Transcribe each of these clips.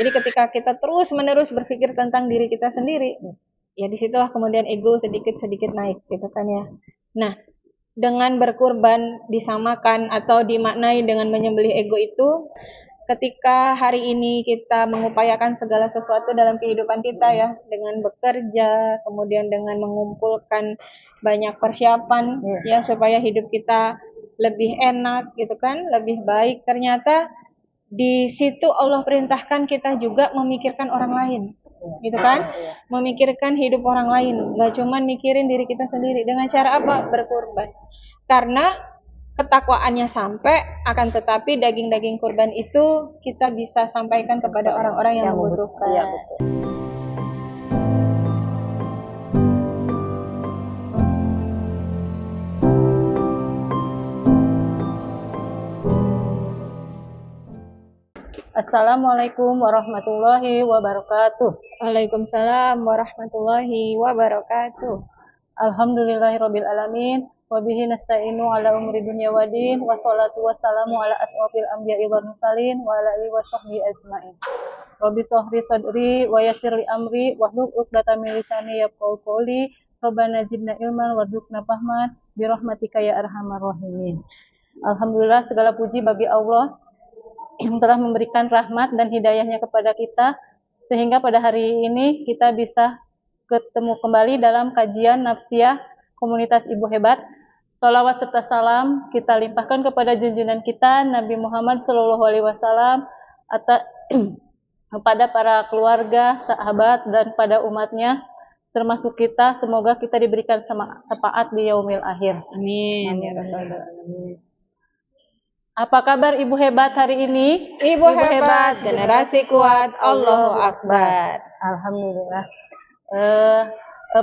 Jadi ketika kita terus-menerus berpikir tentang diri kita sendiri, ya disitulah kemudian ego sedikit-sedikit naik, gitu kan ya. Nah, dengan berkurban disamakan atau dimaknai dengan menyembelih ego itu, ketika hari ini kita mengupayakan segala sesuatu dalam kehidupan kita ya, dengan bekerja, kemudian dengan mengumpulkan banyak persiapan ya supaya hidup kita lebih enak gitu kan, lebih baik. Ternyata di situ Allah perintahkan kita juga memikirkan orang lain, gitu kan? Memikirkan hidup orang lain, nggak cuma mikirin diri kita sendiri. Dengan cara apa? Berkurban. Karena ketakwaannya sampai, akan tetapi daging-daging kurban itu kita bisa sampaikan kepada orang-orang yang membutuhkan. Iya, betul. Assalamualaikum warahmatullahi wabarakatuh. Waalaikumsalam warahmatullahi wabarakatuh. Alhamdulillahirabbil alamin. Wabihi nasta'inu ala umuri dunya waddin. Wassalatu wassalamu ala asrofil anbiya'i wal mursalin wa ala alihi washabbihi ajmain. Rabbi shrah li sadri wa yassir li amri wahlul 'uqdatam min lisani yafqahu qawli. Rabbana zidna ilman warzuqna fahman bi rahmatika ya arhamar rahimin. Alhamdulillah, segala puji bagi Allah yang telah memberikan rahmat dan hidayahnya kepada kita, sehingga pada hari ini kita bisa ketemu kembali dalam kajian nafsiyah komunitas Ibu Hebat. Salawat serta salam kita limpahkan kepada junjungan kita Nabi Muhammad SAW, kepada para keluarga, sahabat, dan pada umatnya, termasuk kita. Semoga kita diberikan syafaat di yaumil akhir. Amin. Amin. Apa kabar Ibu Hebat hari ini? Ibu hebat, generasi kuat, Allahu Akbar. Alhamdulillah.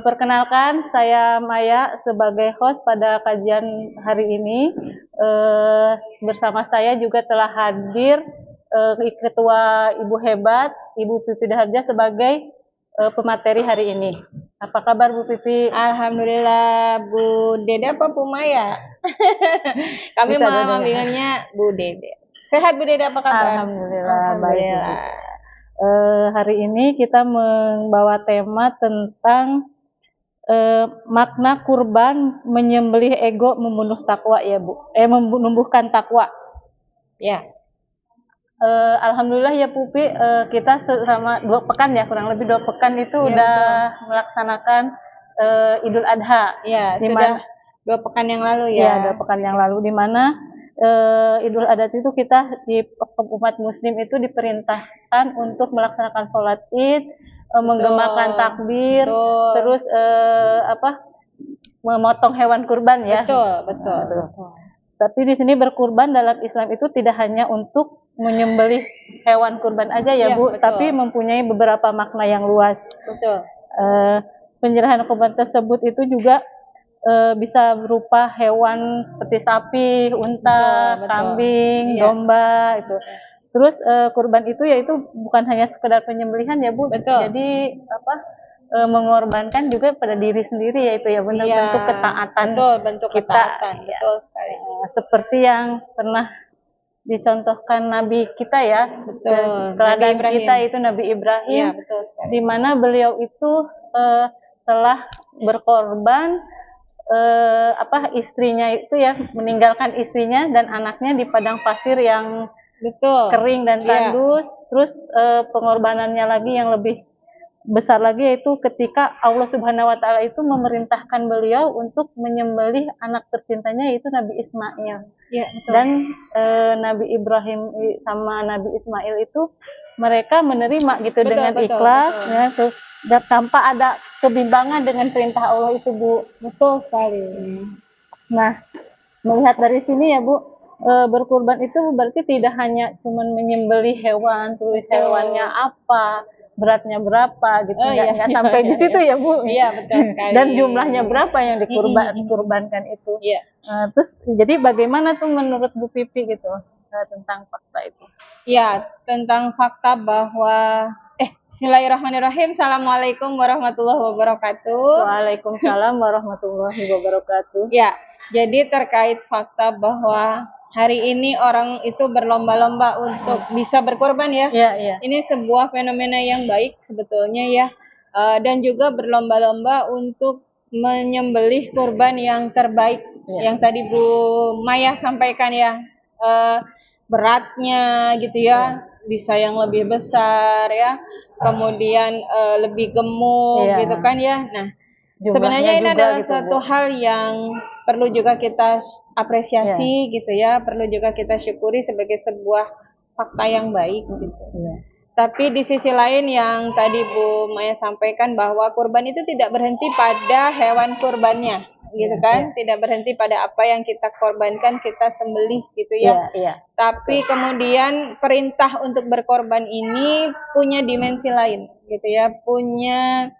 Perkenalkan, saya Maya sebagai host pada kajian hari ini. Bersama saya juga telah hadir Ketua Ibu Hebat, Ibu Pipi Daharja sebagai pemateri hari ini. Apa kabar Bu Pipi? Alhamdulillah. Bu Dede apa Bu Maya? Kami memanggilnya Bu Dede. Sehat Bu Dede, apa kabar? Alhamdulillah, baik. Hari ini kita membawa tema tentang makna kurban menyembelih ego membunuh takwa ya Bu. Menumbuhkan takwa. Ya. Alhamdulillah ya Pupi, kita selama 2 pekan ya, kurang lebih 2 pekan itu udah melaksanakan Idul Adha. Ya, sudah 2 pekan yang lalu ya. Ya, 2 pekan yang lalu, di mana Idul Adha itu kita di umat Muslim itu diperintahkan untuk melaksanakan sholat Id, menggemakan takbir, terus memotong hewan kurban ya. Betul. Tapi di sini berkurban dalam Islam itu tidak hanya untuk menyembelih hewan kurban aja ya Bu, tapi mempunyai beberapa makna yang luas. Betul. Penyerahan kurban tersebut itu juga bisa berupa hewan seperti sapi, unta, kambing, domba itu. Terus kurban itu yaitu bukan hanya sekedar penyembelihan ya Bu. Jadi mengorbankan juga pada diri sendiri, yaitu ya benar bentuk ketaatan. Bentuk ketaatan. Betul sekali. Seperti yang pernah dicontohkan Nabi kita ya, teladan kita itu Nabi Ibrahim, di mana beliau itu telah berkorban istrinya itu ya, meninggalkan istrinya dan anaknya di padang pasir yang kering dan tandus. Terus pengorbanannya lagi yang lebih besar lagi yaitu ketika Allah Subhanahu wa taala itu memerintahkan beliau untuk menyembelih anak tercintanya yaitu Nabi Ismail. Dan Nabi Ibrahim sama Nabi Ismail itu mereka menerima gitu dengan ikhlas ya, tuh, tanpa ada kebimbangan dengan perintah Allah itu Bu. Betul sekali. Nah, melihat dari sini ya Bu, berkurban itu berarti tidak hanya cuman menyembelih hewan, tulis hewannya apa, beratnya berapa gitu, nggak sampai di situ ya Bu. Iya, betul sekali. Dan jumlahnya berapa yang dikurbankan itu. Terus jadi bagaimana tuh menurut Bu Pipi gitu tentang fakta itu? Ya, tentang fakta bahwa Bismillahirrahmanirrahim. Assalamualaikum warahmatullahi wabarakatuh. Waalaikumsalam warahmatullahi wabarakatuh. Ya, jadi terkait fakta bahwa hari ini orang itu berlomba-lomba untuk bisa berkorban ya. Iya. Ini sebuah fenomena yang baik sebetulnya ya. Dan juga berlomba-lomba untuk menyembelih kurban yang terbaik. Iya. Yang tadi Bu Maya sampaikan ya. Beratnya gitu ya. Bisa yang lebih besar ya. Kemudian lebih gemuk Iya. gitu kan ya. Nah, Jumlahnya sebenarnya ini juga adalah gitu, suatu Bu. hal yang perlu juga kita apresiasi gitu ya, perlu juga kita syukuri sebagai sebuah fakta yang baik gitu. Iya. Tapi di sisi lain yang tadi Bu Maya sampaikan bahwa kurban itu tidak berhenti pada hewan kurbannya, gitu kan? Tidak berhenti pada apa yang kita korbankan, kita sembelih gitu ya. Iya. Tapi kemudian perintah untuk berkorban ini punya dimensi lain, gitu ya, punya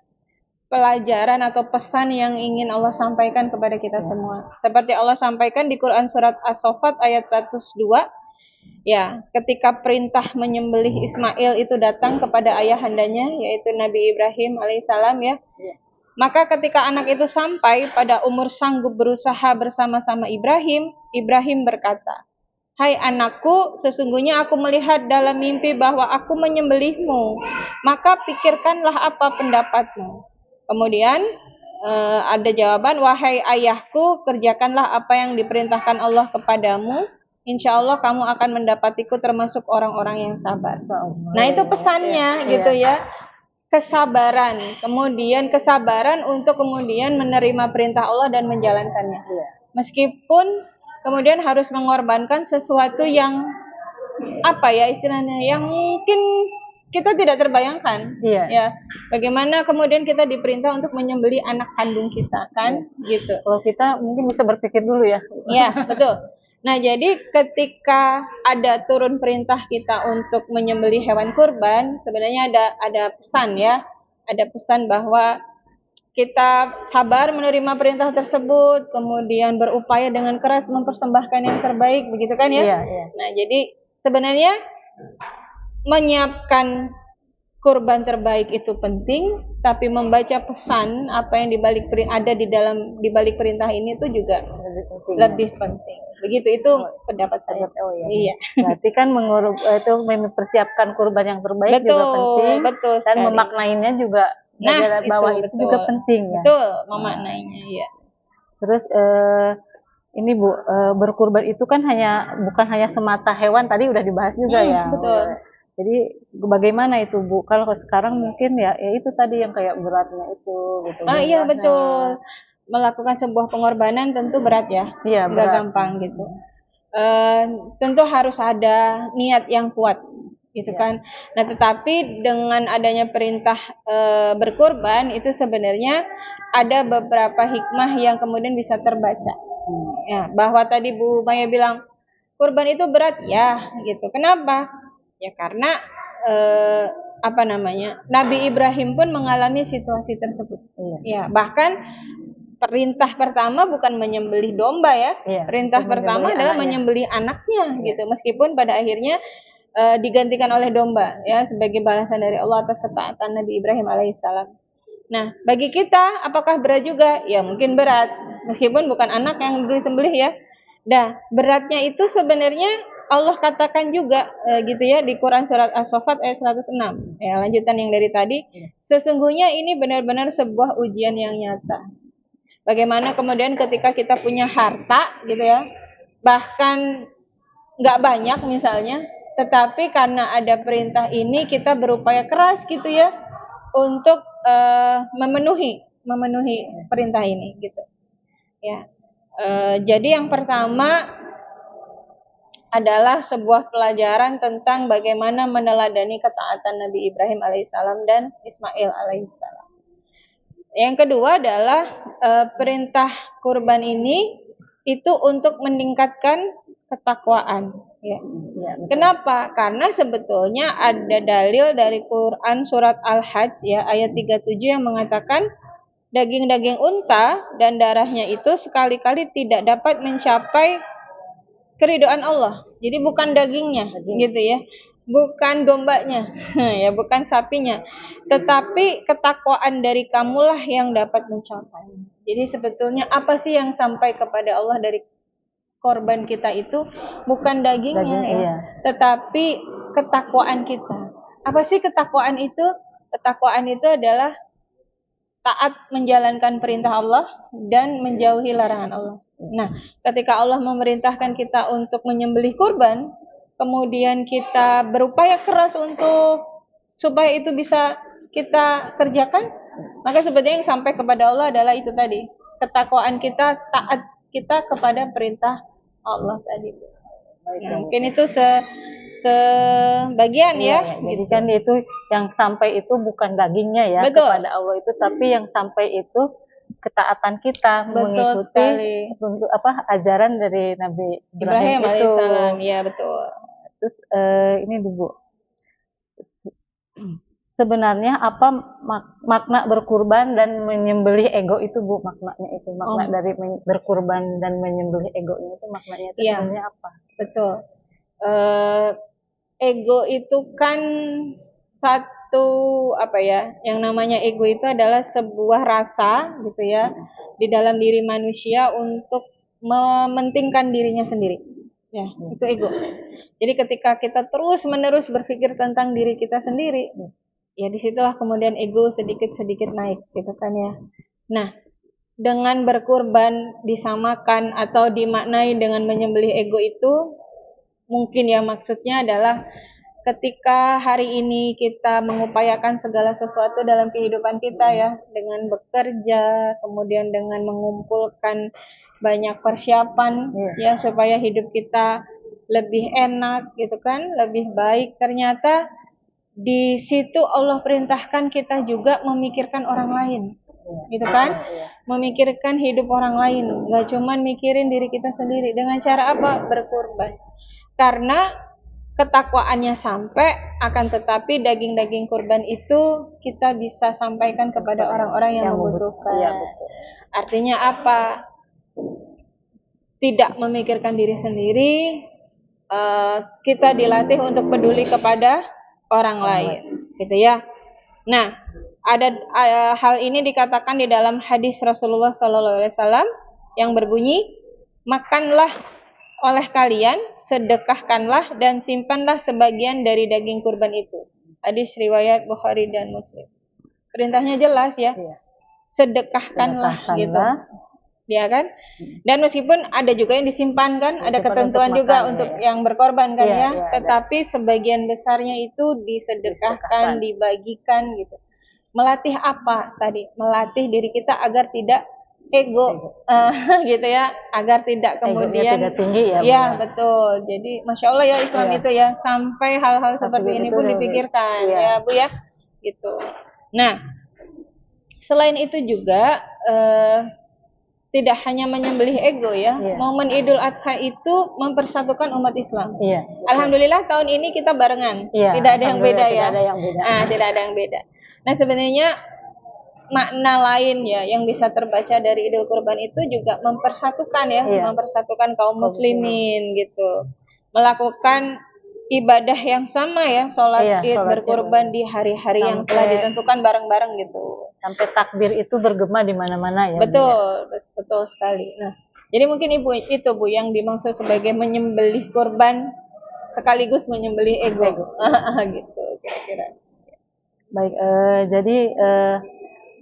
pelajaran atau pesan yang ingin Allah sampaikan kepada kita semua. Seperti Allah sampaikan di Quran surat As-Saffat ayat 102, ya, ketika perintah menyembelih Ismail itu datang kepada ayahandanya yaitu Nabi Ibrahim alaihissalam ya. Maka ketika anak itu sampai pada umur sanggup berusaha bersama-sama Ibrahim, Ibrahim berkata, "Hai anakku, sesungguhnya aku melihat dalam mimpi bahwa aku menyembelihmu. Maka pikirkanlah apa pendapatmu." Kemudian ada jawaban, "Wahai ayahku, kerjakanlah apa yang diperintahkan Allah kepadamu. Insya Allah kamu akan mendapatiku termasuk orang-orang yang sabar." Nah itu pesannya gitu ya. Kesabaran, kemudian kesabaran untuk kemudian menerima perintah Allah dan menjalankannya. Meskipun kemudian harus mengorbankan sesuatu yang apa ya istilahnya, yang mungkin kita tidak terbayangkan. Ya, bagaimana kemudian kita diperintah untuk menyembelih anak kandung kita kan, gitu. Kalau kita mungkin bisa berpikir dulu ya. Ya, betul. Nah, jadi ketika ada turun perintah kita untuk menyembelih hewan kurban, sebenarnya ada pesan ya. Ada pesan bahwa kita sabar menerima perintah tersebut, kemudian berupaya dengan keras mempersembahkan yang terbaik, begitu kan ya? Nah, jadi sebenarnya menyiapkan kurban terbaik itu penting, tapi membaca pesan apa yang ada di balik perintah ini itu juga lebih penting. Begitu itu pendapat saya. Iya. Berarti kan itu mempersiapkan kurban yang terbaik juga penting. Betul dan memaknainya juga. Nah, bawah itu juga penting ya. Betul, memaknainya ya. Terus ini Bu, berkurban itu kan bukan hanya semata hewan, tadi udah dibahas juga ya. Betul. Jadi bagaimana itu Bu? Kalau sekarang mungkin ya itu tadi yang kayak beratnya itu gitu. Iya betul. Melakukan sebuah pengorbanan tentu berat ya. Iya, nggak gampang gitu. Tentu harus ada niat yang kuat gitu kan. Nah, tetapi dengan adanya perintah berkurban itu sebenarnya ada beberapa hikmah yang kemudian bisa terbaca. Ya, bahwa tadi Bu Maya bilang kurban itu berat ya gitu. Kenapa? Ya karena Nabi Ibrahim pun mengalami situasi tersebut. Ya, bahkan perintah pertama bukan menyembelih domba ya. Perintah pertama adalah menyembelih anaknya gitu. Meskipun pada akhirnya digantikan oleh domba ya sebagai balasan dari Allah atas ketaatan Nabi Ibrahim alaihissalam. Nah, bagi kita apakah berat juga? Ya mungkin berat, meskipun bukan anak yang disembelih ya. Nah, beratnya itu sebenarnya Allah katakan juga gitu ya di Quran surat As-Saffat ayat 106. Ya, lanjutan yang dari tadi. Sesungguhnya ini benar-benar sebuah ujian yang nyata. Bagaimana kemudian ketika kita punya harta gitu ya, bahkan nggak banyak misalnya, tetapi karena ada perintah ini kita berupaya keras gitu ya untuk memenuhi perintah ini gitu. Ya. Jadi yang pertama adalah sebuah pelajaran tentang bagaimana meneladani ketaatan Nabi Ibrahim alaihissalam dan Ismail alaihissalam. Yang kedua adalah perintah kurban ini itu untuk meningkatkan ketakwaan. Ya. Kenapa? Karena sebetulnya ada dalil dari Quran surat Al-Hajj ya ayat 37 yang mengatakan daging-daging unta dan darahnya itu sekali-kali tidak dapat mencapai keridhaan Allah. Jadi bukan dagingnya gitu ya. Bukan dombanya, ya bukan sapinya, tetapi ketakwaan dari kamulah yang dapat mencapai. Jadi sebetulnya apa sih yang sampai kepada Allah dari korban kita itu bukan dagingnya ya, iya. tetapi ketakwaan kita. Apa sih ketakwaan itu? Ketakwaan itu adalah taat menjalankan perintah Allah dan menjauhi larangan Allah. Nah, ketika Allah memerintahkan kita untuk menyembelih kurban, kemudian kita berupaya keras untuk supaya itu bisa kita kerjakan, maka sebenarnya yang sampai kepada Allah adalah itu tadi, ketakwaan kita, taat kita kepada perintah Allah tadi. Nah, mungkin itu sebagian ya. Jadi gitu. Kan itu yang sampai itu bukan dagingnya ya. Betul. Kepada Allah itu, tapi yang sampai itu ketaatan kita. Betul mengikuti sekali. Untuk ajaran dari Nabi Ibrahim itu. Alaihissalam. Ya betul. Terus ini dulu, sebenarnya apa makna berkurban dan menyembelih ego itu, Bu? Maknanya itu, makna dari berkurban dan menyembelih ego itu maknanya itu sebenarnya apa? Betul. Ego itu kan satu yang namanya ego itu adalah sebuah rasa gitu ya di dalam diri manusia untuk mementingkan dirinya sendiri. Ya, itu ego. Jadi ketika kita terus-menerus berpikir tentang diri kita sendiri, ya disitulah kemudian ego sedikit-sedikit naik gitu kan ya. Nah, dengan berkurban disamakan atau dimaknai dengan menyembelih ego itu, mungkin ya maksudnya adalah ketika hari ini kita mengupayakan segala sesuatu dalam kehidupan kita ya, dengan bekerja, kemudian dengan mengumpulkan banyak persiapan ya supaya hidup kita lebih enak gitu kan, lebih baik. Ternyata di situ Allah perintahkan kita juga memikirkan orang lain, gitu kan? Memikirkan hidup orang lain, nggak cuman mikirin diri kita sendiri. Dengan cara apa? Berkurban. Karena ketakwaannya sampai, akan tetapi daging-daging kurban itu kita bisa sampaikan kepada orang-orang yang membutuhkan. Ya, artinya apa? Tidak memikirkan diri sendiri, kita dilatih untuk peduli kepada orang lain, gitu ya. Nah, ada hal ini dikatakan di dalam hadis Rasulullah SAW yang berbunyi, makanlah oleh kalian, sedekahkanlah dan simpanlah sebagian dari daging kurban itu. Hadis riwayat Bukhari dan Muslim. Perintahnya jelas ya, sedekahkanlah gitu. Ya kan? Dan meskipun ada juga yang disimpan kan, ada ketentuan juga untuk yang berkorban kan ya, tetapi sebagian besarnya itu disedekahkan, dibagikan gitu. Melatih apa tadi? Melatih diri kita agar tidak ego, gitu ya, agar tidak kemudian tidak tinggi ya. Ya betul. Jadi masya Allah ya Islam itu ya, sampai hal-hal seperti ini pun dipikirkan ya Bu ya, gitu. Nah, selain itu juga tidak hanya menyembelih ego ya, momen Idul Adha itu mempersatukan umat Islam. Alhamdulillah tahun ini kita barengan, tidak ada yang beda ya. Tidak ada yang beda. Nah sebenarnya makna lain ya yang bisa terbaca dari Idul Kurban itu juga mempersatukan ya, mempersatukan kaum muslimin gitu. Melakukan ibadah yang sama ya, sholat Id, berkurban di hari-hari yang telah ditentukan bareng-bareng gitu. Sampai takbir itu bergema di mana-mana ya. Betul, betul sekali. Nah, jadi mungkin Ibu itu Bu yang dimaksud sebagai menyembelih kurban sekaligus menyembelih ego. Gitu kira-kira. Baik, jadi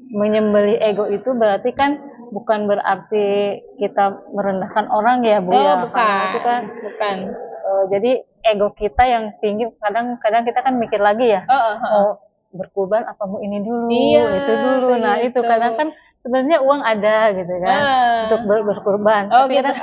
menyembelih ego itu berarti kan bukan berarti kita merendahkan orang ya Bu ya. Bukan. Itu kan bukan. Jadi ego kita yang tinggi, kadang kita kan mikir lagi ya. Berkurban apa mau ini dulu, itu dulu. Nah itu kadang kan sebenarnya uang ada gitu kan untuk berkurban. Tapi kadang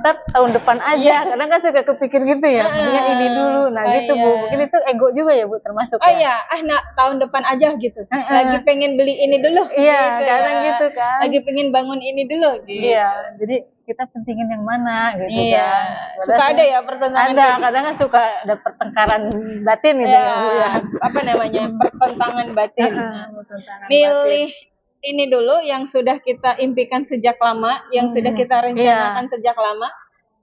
ntar tahun depan aja. Kadang kan suka kepikir gitu ya. Mendingan ini dulu. Nah gitu Bu. Mungkin itu ego juga ya Bu termasuk. Tahun depan aja gitu. Lagi pengen beli ini dulu. Iya, gitu kadang gitu kan. Lagi pengen bangun ini dulu. Gitu. Iya. Jadi kita pentingin yang mana gitu kan. Suka ada ya pertentangan. Ada, kadang kan suka ada pertengkaran batin gitu ya Bu ya. Apa namanya? Pertentangan batin. Milih ini dulu yang sudah kita impikan sejak lama, yang sudah kita rencanakan sejak lama,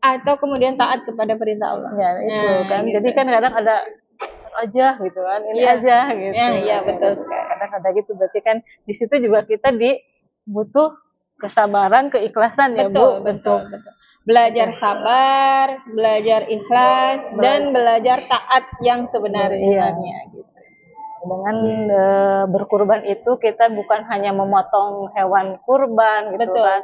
atau kemudian taat kepada perintah Allah. Ya itu kan. Gitu. Jadi kan kadang ada aja gitu kan, ini aja gitu. Iya betul sekali. Kadang ada gitu, berarti kan di situ juga kita butuh kesabaran, keikhlasan ya Bu. Betul. belajar sabar, belajar ikhlas, dan belajar taat yang sebenarnya. Gitu. Dengan berkurban itu kita bukan hanya memotong hewan kurban gitu kan,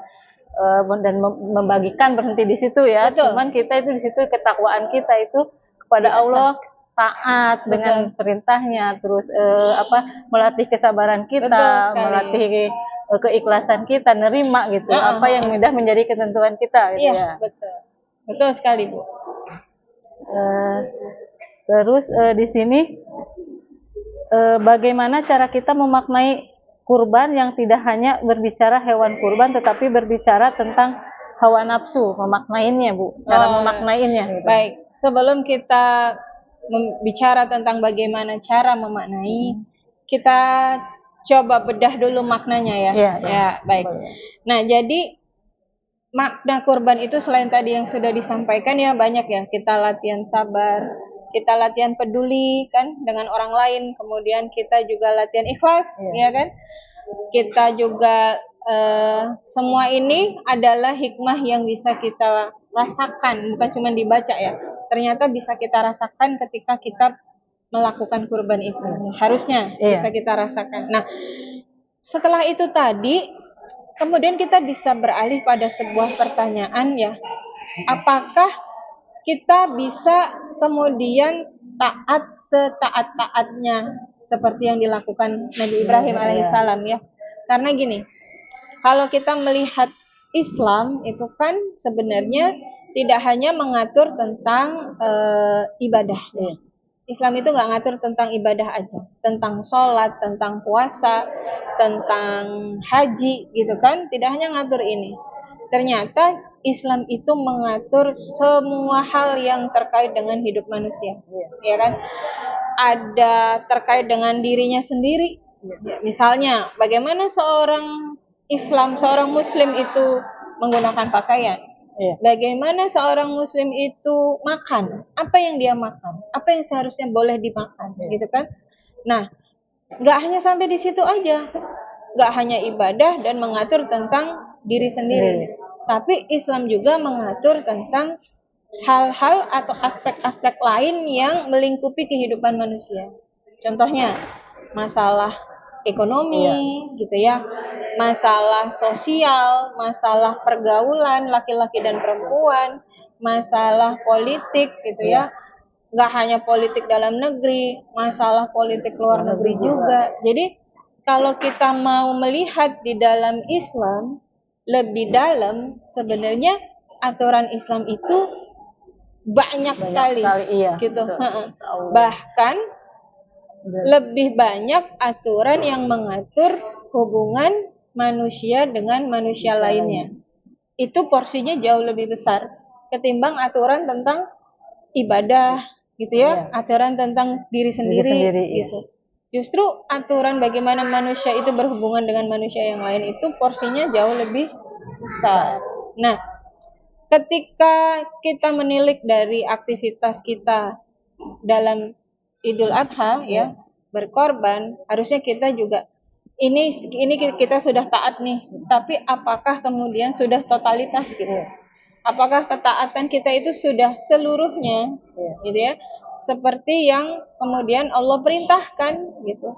dan membagikan berhenti di situ ya. Cuman kita itu di situ ketakwaan kita itu kepada Allah, taat dengan perintahnya, terus melatih kesabaran kita, melatih keikhlasan kita, nerima gitu apa yang sudah menjadi ketentuan kita gitu ya. Betul sekali Bu. Terus di sini bagaimana cara kita memaknai kurban yang tidak hanya berbicara hewan kurban tetapi berbicara tentang hawa nafsu, memaknainya Bu, cara memaknainya gitu. Baik, sebelum kita bicara tentang bagaimana cara memaknai, kita coba bedah dulu maknanya ya. Ya, baik. Nah, jadi makna kurban itu selain tadi yang sudah disampaikan ya banyak ya. Kita latihan sabar, kita latihan peduli kan dengan orang lain, kemudian kita juga latihan ikhlas, ya kan? Kita juga semua ini adalah hikmah yang bisa kita rasakan, bukan cuma dibaca ya. Ternyata bisa kita rasakan ketika kita melakukan kurban itu. Harusnya bisa kita rasakan. Nah, setelah itu tadi, kemudian kita bisa beralih pada sebuah pertanyaan ya. Apakah kita bisa kemudian taat setaat-taatnya seperti yang dilakukan Nabi Ibrahim alaihissalam ya? Karena gini, kalau kita melihat Islam itu kan sebenarnya tidak hanya mengatur tentang ibadah. Islam itu nggak ngatur tentang ibadah aja, tentang sholat, tentang puasa, tentang haji gitu kan, tidak hanya ngatur ini. Ternyata Islam itu mengatur semua hal yang terkait dengan hidup manusia, ya kan? Ada terkait dengan dirinya sendiri, misalnya bagaimana seorang Islam, seorang Muslim itu menggunakan pakaian. Bagaimana seorang Muslim itu makan, apa yang dia makan, apa yang seharusnya boleh dimakan, gitu kan? Nah, nggak hanya sampai di situ aja, nggak hanya ibadah dan mengatur tentang diri sendiri, tapi Islam juga mengatur tentang hal-hal atau aspek-aspek lain yang melingkupi kehidupan manusia. Contohnya, masalah ekonomi, gitu ya, masalah sosial, masalah pergaulan laki-laki dan perempuan, masalah politik, gitu ya. Nggak hanya politik dalam negeri, masalah politik luar negeri juga. Jadi kalau kita mau melihat di dalam Islam lebih dalam, sebenarnya aturan Islam itu banyak sekali gitu. Bahkan lebih banyak aturan yang mengatur hubungan manusia dengan manusia lainnya. Itu porsinya jauh lebih besar ketimbang aturan tentang ibadah gitu ya, aturan tentang diri sendiri gitu. Justru aturan bagaimana manusia itu berhubungan dengan manusia yang lain itu porsinya jauh lebih besar. Nah, ketika kita menilik dari aktivitas kita dalam Idul Adha ya, berkorban, harusnya kita juga ini kita sudah taat nih, tapi apakah kemudian sudah totalitas gitu? Apakah ketaatan kita itu sudah seluruhnya gitu ya? Seperti yang kemudian Allah perintahkan gitu.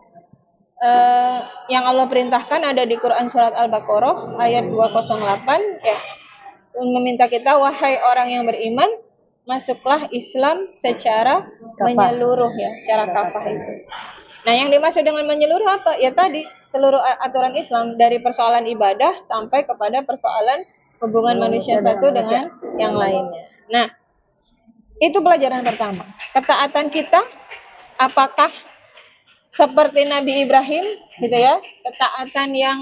Yang Allah perintahkan ada di Quran surat Al-Baqarah ayat 208 ya. Meminta kita, wahai orang yang beriman, masuklah Islam secara menyeluruh ya, secara kafah itu. Nah, yang dimaksud dengan menyeluruh apa? Ya tadi, seluruh aturan Islam dari persoalan ibadah sampai kepada persoalan hubungan manusia satu dengan yang lainnya. Nah, itu pelajaran pertama. Ketaatan kita apakah seperti Nabi Ibrahim gitu ya, ketaatan yang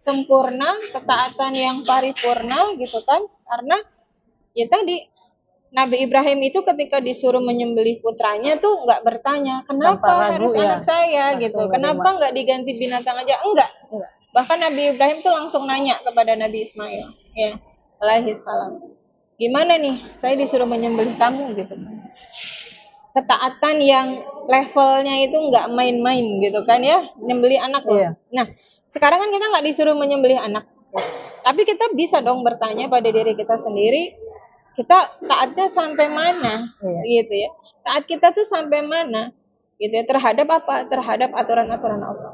sempurna, ketaatan yang paripurna gitu kan? Karena ya tadi Nabi Ibrahim itu ketika disuruh menyembelih putranya tuh nggak bertanya kenapa harus anak saya gitu, kenapa nggak diganti binatang aja, enggak. Bahkan Nabi Ibrahim tuh langsung nanya kepada Nabi Ismail ya alaihissalam, gimana nih saya disuruh menyembelih kamu gitu. Ketaatan yang levelnya itu nggak main-main gitu kan ya, menyembelih anak loh. Nah, sekarang kan kita nggak disuruh menyembelih anak, tapi kita bisa dong bertanya pada diri kita sendiri, kita taatnya sampai mana, gitu ya. Taat kita tuh sampai mana, gitu ya, terhadap apa? Terhadap aturan-aturan Allah.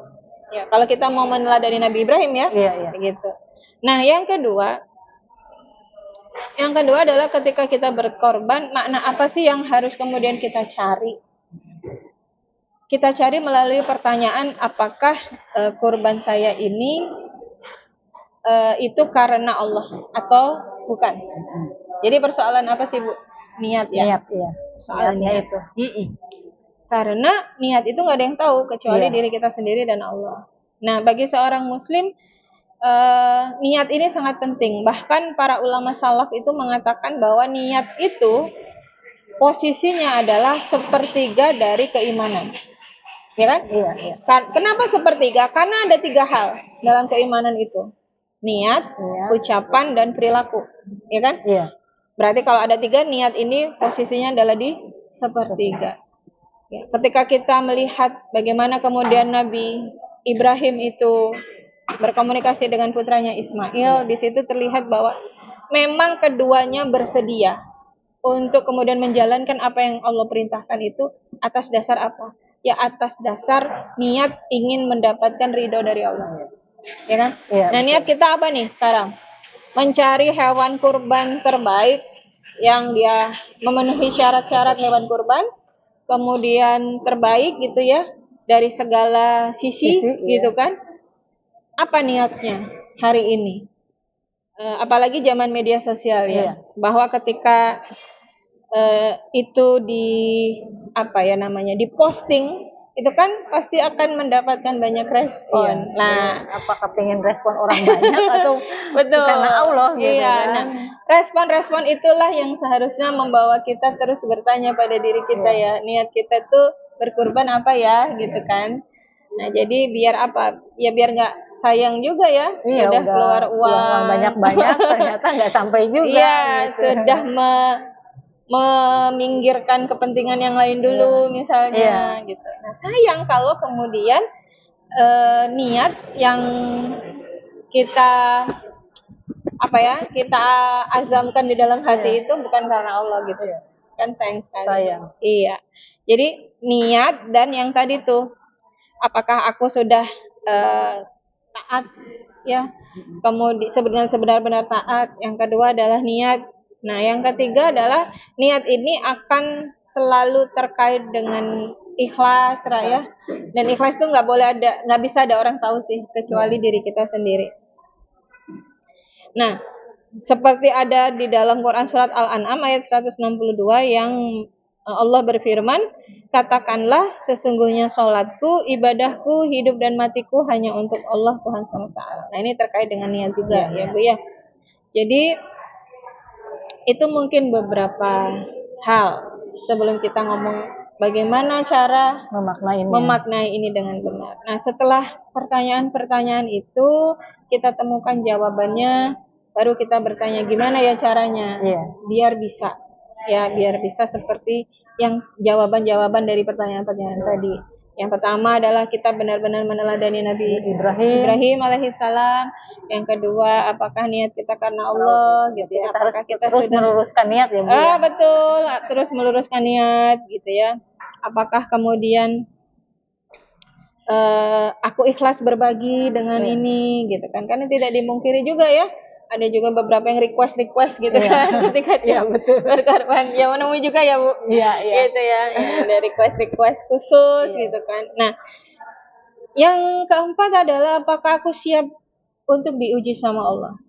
Ya, kalau kita mau meneladani Nabi Ibrahim ya, gitu. Nah, yang kedua adalah ketika kita berkorban, makna apa sih yang harus kemudian kita cari? Kita cari melalui pertanyaan, apakah kurban saya ini itu karena Allah atau bukan? Jadi persoalan apa sih, Bu? Niat ya. Niat, iya. Soalnya itu. Karena niat itu nggak ada yang tahu kecuali diri kita sendiri dan Allah. Nah, bagi seorang Muslim niat ini sangat penting. Bahkan para ulama salaf itu mengatakan bahwa niat itu posisinya adalah sepertiga dari keimanan. Ya kan? Iya. Kenapa sepertiga? Karena ada 3 hal dalam keimanan itu. Niat, ucapan, dan perilaku. Ya kan? Iya. Berarti kalau ada 3, niat ini posisinya adalah di sepertiga. Ya, ketika kita melihat bagaimana kemudian Nabi Ibrahim itu berkomunikasi dengan putranya Ismail, di situ terlihat bahwa memang keduanya bersedia untuk kemudian menjalankan apa yang Allah perintahkan itu atas dasar apa? Ya atas dasar niat ingin mendapatkan ridho dari Allah. Ya kan? Iya, nah, niat kita apa nih sekarang? Mencari hewan kurban terbaik yang dia memenuhi syarat-syarat hewan kurban, kemudian terbaik gitu ya dari segala sisi gitu kan. Apa niatnya hari ini? Apalagi zaman media sosial ya, bahwa ketika itu diposting, itu kan pasti akan mendapatkan banyak respon. Nah, apakah pengen respon orang banyak atau betul, karena Allah gitu kan? Nah, respon-respon itulah yang seharusnya membawa kita terus bertanya pada diri kita ya, niat kita tuh berkurban apa ya, gitu kan. Nah, jadi biar apa? Ya biar nggak sayang juga ya, sudah keluar uang banyak-banyak ternyata nggak sampai juga. Iya, gitu. Sudah meminggirkan kepentingan yang lain dulu misalnya gitu. Nah, sayang kalau kemudian niat yang kita kita azamkan di dalam hati itu bukan karena Allah gitu ya. Kan sayang sekali. Iya. Jadi niat dan yang tadi tuh, apakah aku sudah taat ya, kemudian sebenar-benar taat. Yang kedua adalah niat. Nah, yang ketiga adalah niat ini akan selalu terkait dengan ikhlas ya. Dan ikhlas itu nggak bisa ada orang tahu sih kecuali diri kita sendiri. Nah, seperti ada di dalam Quran surat Al-An'am ayat 162 yang Allah berfirman, katakanlah sesungguhnya sholatku, ibadahku, hidup dan matiku hanya untuk Allah Tuhan semesta alam. Nah, ini terkait dengan niat juga ya Bu ya. Jadi itu mungkin beberapa hal sebelum kita ngomong bagaimana cara memaknai ini dengan benar. Nah, setelah pertanyaan-pertanyaan itu kita temukan jawabannya, baru kita bertanya gimana ya caranya biar bisa seperti yang jawaban-jawaban dari pertanyaan-pertanyaan tadi. Yang pertama adalah kita benar-benar meneladani Nabi Ibrahim alaihissalam. Yang kedua, apakah niat kita karena Allah gitu ya. Apakah kita terus sudah meluruskan niat ya Bu? Betul, terus meluruskan niat gitu ya. Apakah kemudian aku ikhlas berbagi dengan ini gitu kan. Karena tidak dimungkiri juga ya, ada juga beberapa yang request gitu kan ketika dia berkorban. Ya menemui juga ya Bu. Gitu ya, ada request khusus gitu kan. Nah, yang keempat adalah apakah aku siap untuk diuji sama Allah.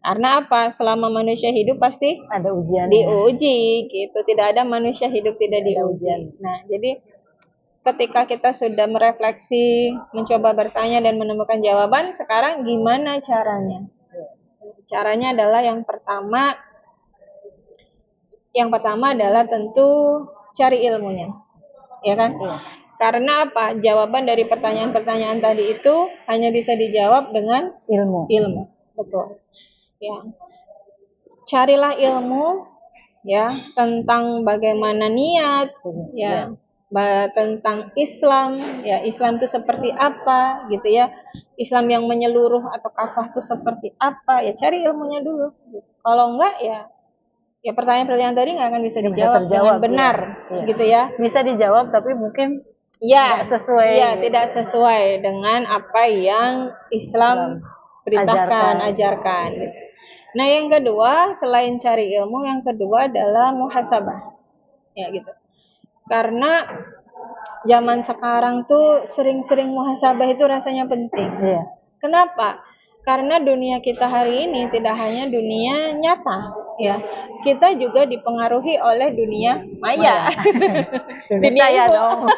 Karena apa? Selama manusia hidup pasti ada ujian. Diuji gitu. Tidak ada manusia hidup tidak diuji. Nah, jadi ketika kita sudah merefleksi, mencoba bertanya dan menemukan jawaban, sekarang gimana caranya? Caranya adalah yang pertama adalah tentu cari ilmunya. Ya kan? Karena apa? Jawaban dari pertanyaan-pertanyaan tadi itu hanya bisa dijawab dengan ilmu. Betul. Ya. Carilah ilmu ya tentang bagaimana niat ya. Tentang Islam ya, Islam itu seperti apa gitu ya, Islam yang menyeluruh atau kafah itu seperti apa ya, cari ilmunya dulu. Kalau enggak ya Ya pertanyaan-pertanyaan tadi nggak akan bisa Nggak bisa dijawab terjawab, dengan benar, iya. gitu ya. Bisa dijawab tapi mungkin Ya, nggak sesuai. ya tidak sesuai dengan apa yang Islam perintahkan, ajarkan. Gitu. Nah, yang kedua selain cari ilmu, yang kedua adalah muhasabah, ya gitu. Karena zaman sekarang tuh sering-sering muhasabah itu rasanya penting. Iya. Kenapa? Karena dunia kita hari ini tidak hanya dunia nyata, ya. Kita juga dipengaruhi oleh dunia maya. Dunia saya dong.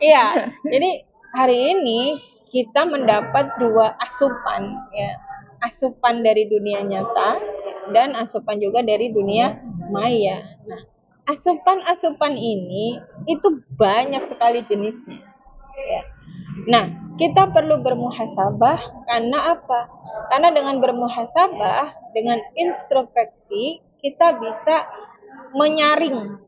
Iya. Jadi hari ini kita mendapat dua asupan, ya. Asupan dari dunia nyata dan asupan juga dari dunia maya. Nah, asupan-asupan ini itu banyak sekali jenisnya, ya. Nah, kita perlu bermuhasabah karena apa? Karena dengan bermuhasabah, dengan introspeksi, kita bisa menyaring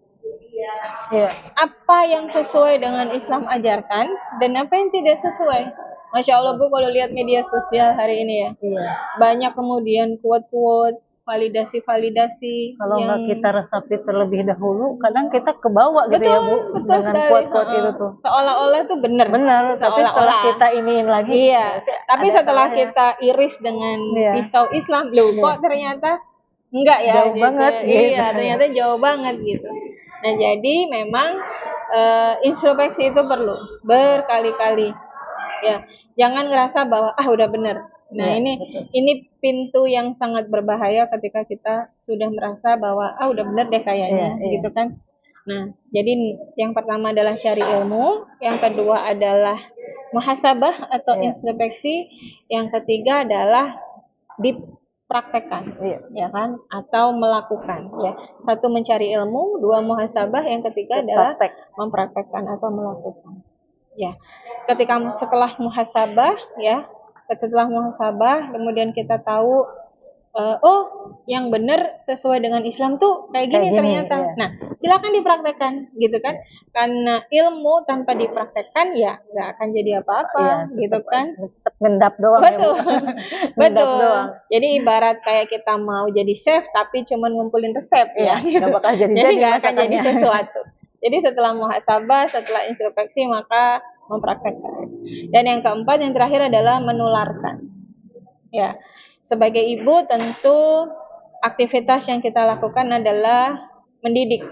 apa yang sesuai dengan Islam ajarkan dan apa yang tidak sesuai. Masya Allah Bu, kalau lihat media sosial hari ini ya, banyak kemudian quote-quote, validasi-validasi. Kalau yang nggak kita resapi terlebih dahulu, kadang kita kebawa gitu ya Bu, betul dengan sekali. quote-quote itu tuh. Seolah-olah tuh benar. Benar, tapi setelah kita iniin lagi. Iya, tapi ada setelah salahnya. kita iris dengan Iya. pisau Islam, loh kok ternyata enggak ya? Jauh banget, Iya, gitu. ternyata jauh banget gitu. Nah, jadi memang introspeksi itu perlu berkali-kali. Ya, jangan ngerasa bahwa udah benar. Nah, Iya, ini pintu yang sangat berbahaya ketika kita sudah merasa bahwa udah benar deh kayaknya, Iya. gitu kan. Nah, jadi yang pertama adalah cari ilmu, yang kedua adalah muhasabah atau introspeksi, yang ketiga adalah dipraktekkan, ya kan, atau melakukan, ya. Satu mencari ilmu, dua muhasabah, yang ketiga adalah mempraktekkan atau melakukan. Ya, setelah muhasabah, kemudian kita tahu yang benar sesuai dengan Islam tuh kayak gini ternyata. Iya. Nah, silakan dipraktekkan, gitu kan? Karena ilmu tanpa dipraktekkan ya nggak akan jadi apa-apa, gitu kan? Ngendap doang. Betul, betul. Doang. Jadi ibarat kayak kita mau jadi chef tapi cuma ngumpulin resep, ya. Nggak bakal jadi nggak akan jadi sesuatu. Jadi setelah muhasabah, setelah introspeksi, maka mempraktekkan. Dan yang keempat, yang terakhir adalah menularkan. Ya. Sebagai ibu tentu aktivitas yang kita lakukan adalah mendidik.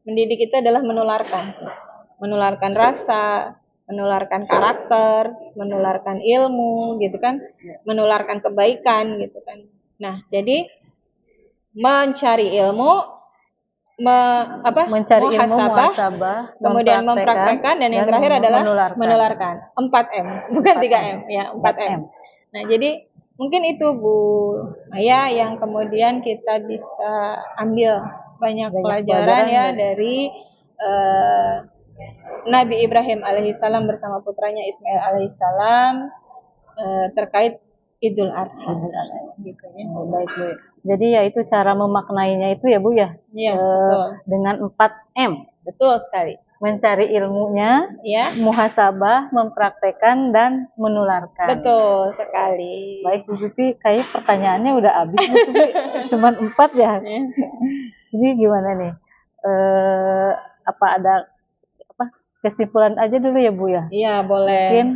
Mendidik itu adalah menularkan. Menularkan rasa, menularkan karakter, menularkan ilmu, gitu kan? Menularkan kebaikan, gitu kan. Nah, jadi mencari ilmu, muhasabah, kemudian mempraktekkan, dan yang terakhir adalah menularkan. 4M, bukan 3M, ya, 4M. Nah, jadi mungkin itu Bu Maya yang kemudian kita bisa ambil banyak pelajaran ya dari Nabi Ibrahim alaihissalam bersama putranya Ismail alaihissalam terkait Idul Adha. Gitu ya. Baik Bu. Jadi ya itu cara memaknainya itu ya Bu ya. Iya, betul. Dengan 4M. Betul sekali. Mencari ilmunya, muhasabah, mempraktekkan, dan menularkan. Betul sekali. Baik Bu Pipi, kayak pertanyaannya udah habis Bu Pipi. Cuman 4 ya. Jadi gimana nih? Apa ada kesimpulan aja dulu ya Bu ya? Iya, boleh. Mungkin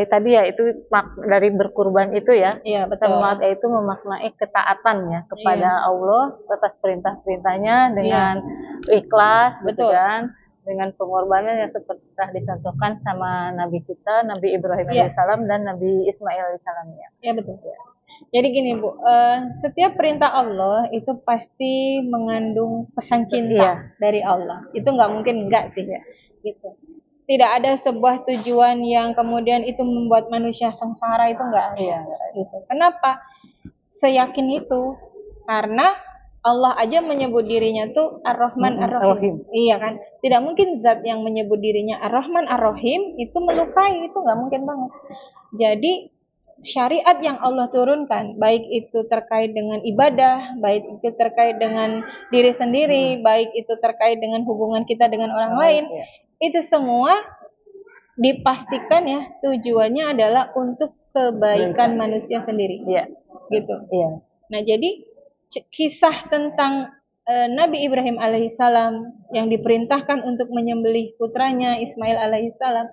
tadi ya itu dari berkurban itu ya. Iya, betul. Yaitu memaknai ketaatan ya kepada Allah atas perintah-perintahnya dengan ikhlas, betul kan? Dengan pengorbanan yang seperti telah dicontohkan sama Nabi kita, Nabi Ibrahim alaihissalam dan Nabi Ismail alaihissalam ya. Iya, betul. Jadi gini Bu, setiap perintah Allah itu pasti mengandung pesan cinta dari Allah. Itu nggak mungkin enggak sih, gitu. Tidak ada sebuah tujuan yang kemudian itu membuat manusia sengsara, itu enggak ada. Gitu. Kenapa? Seyakin itu karena Allah aja menyebut dirinya tuh Ar-Rahman Ar-Rahim. Iya kan? Tidak mungkin zat yang menyebut dirinya Ar-Rahman Ar-Rahim itu melukai, itu nggak mungkin banget. Jadi syariat yang Allah turunkan, baik itu terkait dengan ibadah, baik itu terkait dengan diri sendiri, baik itu terkait dengan hubungan kita dengan orang lain, itu semua dipastikan ya tujuannya adalah untuk kebaikan manusia sendiri. Gitu. Nah, jadi kisah tentang Nabi Ibrahim alaihissalam yang diperintahkan untuk menyembelih putranya Ismail alaihissalam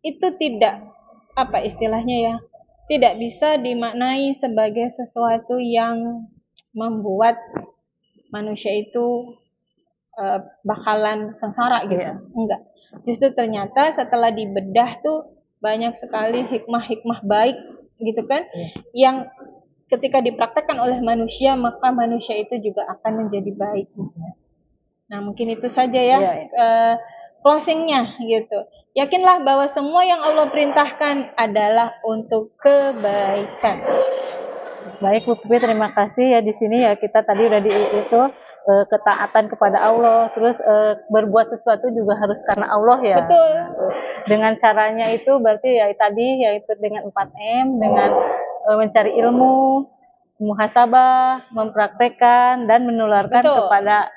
itu tidak, apa istilahnya ya, tidak bisa dimaknai sebagai sesuatu yang membuat manusia itu bakalan sengsara gitu. Iya. Enggak. Justru ternyata setelah dibedah tuh banyak sekali hikmah-hikmah baik gitu kan, yang ketika dipraktekkan oleh manusia maka manusia itu juga akan menjadi baik. Nah mungkin itu saja ya closingnya gitu. Yakinlah bahwa semua yang Allah perintahkan adalah untuk kebaikan. Baik Bu Pipi, terima kasih ya. Di sini ya kita tadi udah ketaatan kepada Allah, terus berbuat sesuatu juga harus karena Allah ya. Betul. Dengan caranya itu berarti ya tadi yaitu dengan 4M, dengan mencari ilmu, muhasabah, mempraktekkan dan menularkan Betul. kepada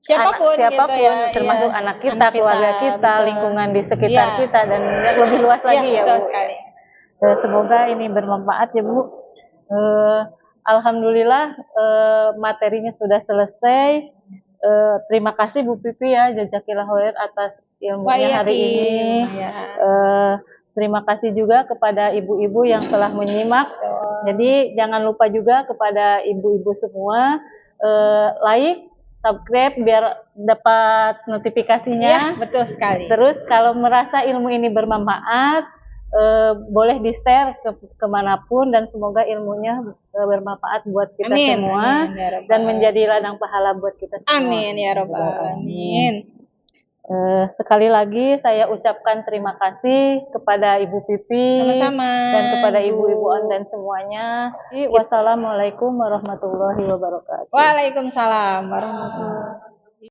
Siapapun gitu ya, termasuk iya. anak kita, Anak kita, keluarga kita, betul. lingkungan di sekitar Iya. kita, dan yang lebih luas lagi ya betul Bu. sekali. Semoga ini bermanfaat ya Bu. Alhamdulillah materinya sudah selesai. Terima kasih Bu Pipi ya, jazakillah khair atas ilmunya hari ini. Terima kasih juga kepada ibu-ibu yang telah menyimak. Jadi jangan lupa juga kepada ibu-ibu semua like, subscribe biar dapat notifikasinya. Iya, betul sekali. Terus kalau merasa ilmu ini bermanfaat, boleh di-share kemanapun, dan semoga ilmunya bermanfaat buat kita semua. Amin, ya Rabbal dan menjadi ladang pahala buat kita semua. Amin ya Rabbal Alamin. Sekali lagi saya ucapkan terima kasih kepada Ibu Pipi. Sama-sama, dan kepada Bu. ibu-ibu dan semuanya. Wassalamualaikum warahmatullahi wabarakatuh. Waalaikumsalam warahmatullahi wabarakatuh.